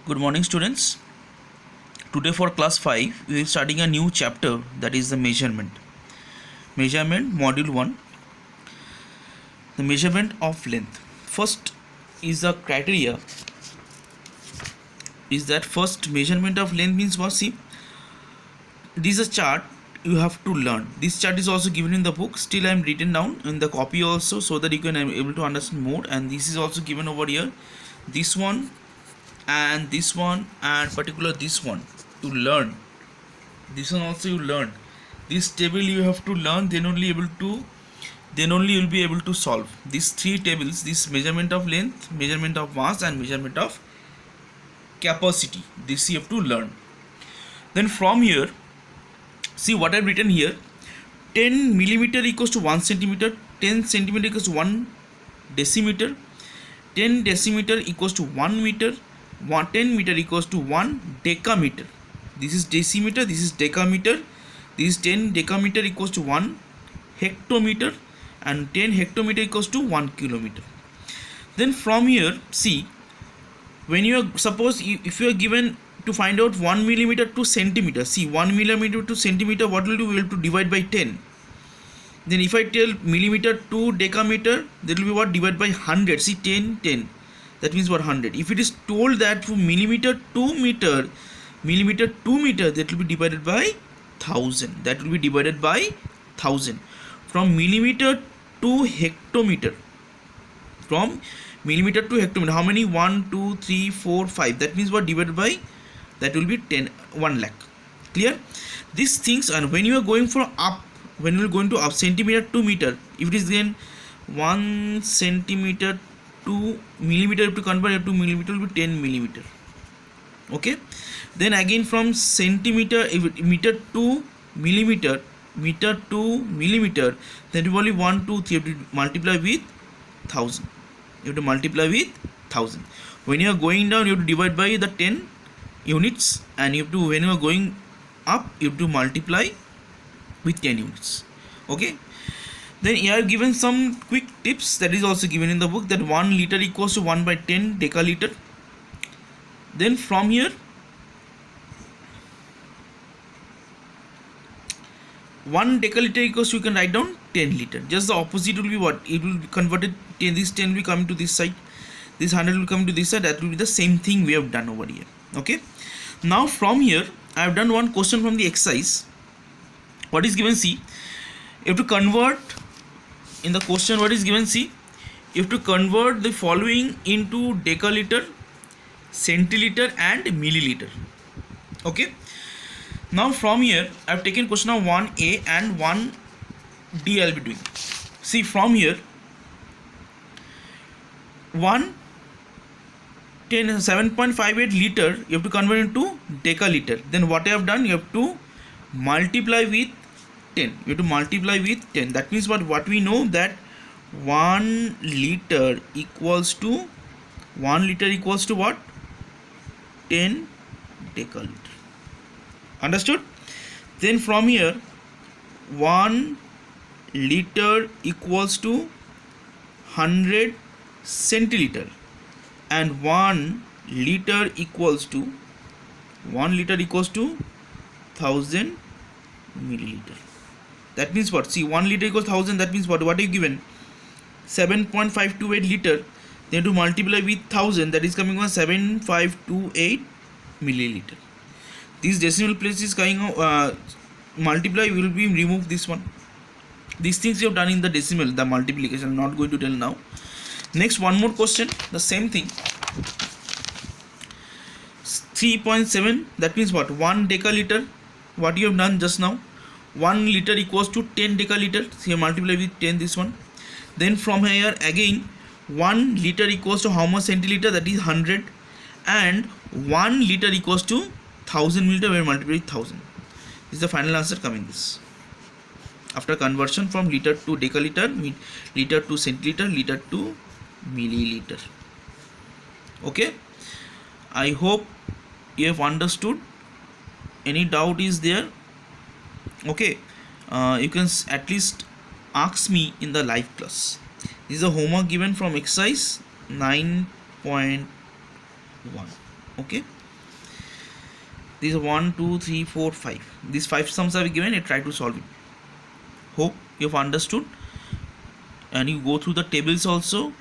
Good morning, students. Today for class 5 we are starting a new chapter, that is the measurement. Measurement module 1, the measurement of length. First is the criteria is that first measurement of length means what? See, this is a chart you have to learn. This chart is also given in the book. Still I am written down in the copy also so that you can able to understand more. And this is also given over here. This one and this one and particular this one to learn. This one also you learn. This table you have to learn, then only you'll be able to solve these three tables. This measurement of length, measurement of mass and measurement of capacity. This you have to learn. Then from here, see what I've written here. 10 millimeter equals to 1 centimeter, 10 centimeter equals to 1 decimeter, 10 decimeter equals to 1 meter, 10 meter equals to 1 decameter. This is decimeter, this is decameter. This is 10 decameter equals to 1 hectometer, and 10 hectometer equals to 1 kilometer. Then from here, see, when you are, suppose if you are given to find out 1 millimeter to centimeter, see 1 millimeter to centimeter, what will do? We will have to divide by 10. Then if I tell millimeter to decameter, that will be what? Divide by 100. See 10, 10. That means what? 100. If it is told that for millimeter to meter, that will be divided by 1000. That will be divided by 1000. From millimeter to hectometer. From millimeter to hectometer, how many? 1, 2, 3, 4, 5. That means what? Divided by, that will be 1 lakh. Clear? These things. And when you are going for up, when you are going to up centimeter to meter, if it is then 1 centimeter to millimeter, if to convert it to millimeter, will be 10 millimeter. Okay. Then again from centimeter, if meter to millimeter, meter to millimeter, then you only 1, 2, 3. You have to multiply with 1000. You have to multiply with 1000. When you are going down, you have to divide by the 10 units, and you have to, when you are going up, you have to multiply with 10 units. Okay. Then here are given some quick tips, that is also given in the book, that 1 liter equals to 1 by 10 decaliter. Then from here, 1 decaliter equals to, you can write down 10 liter. Just the opposite will be what? It will be converted, this 10 will be coming to this side, this 100 will come to this side. That will be the same thing we have done over here. Okay. Now from here, I have done one question from the exercise. What is given? See, you have to convert in the question. What is given? See, you have to convert the following into decaliter, centiliter and milliliter. Okay. Now from here, I have taken question of 1A and 1D I will be doing. See, from here, 7.58 liter, you have to convert into decaliter. Then what I have done, you have to multiply with 10. You have to multiply with 10. That means what we know, that 1 liter equals to what? 10 decaliter. Understood? Then from here, 1 liter equals to 100 centiliter, and 1 liter equals to 1000 milliliter. That means what? See, 1 liter equals 1000. That means what? What are you given? 7.528 liter. Then to multiply with 1000, that is coming on 7528 milliliter. This decimal place is coming multiply, will be remove this one. These things you have done in the decimal, the multiplication. I'm not going to tell now. Next, one more question, the same thing. 3.7, that means what? 1 decaliter. What you have done just now? 1 liter equals to 10 decaliter. So you multiply with 10 this one. Then from here again, 1 liter equals to how much centiliter? That is 100. And 1 liter equals to 1000 milliliter. We multiply with 1000. This is the final answer coming this. After conversion from liter to decaliter, liter to centiliter, liter to milliliter. Okay. I hope you have understood. Any doubt is there? Okay. You can at least ask me in the live class. This is a homework given from exercise 9.1. Okay. These are 1, 2, 3, 4, 5. These 5 sums are given. You try to solve it. Hope you have understood, and you go through the tables also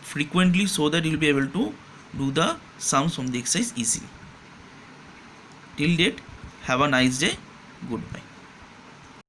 frequently so that you will be able to do the sums from the exercise easily. Till date, have a nice day. Goodbye.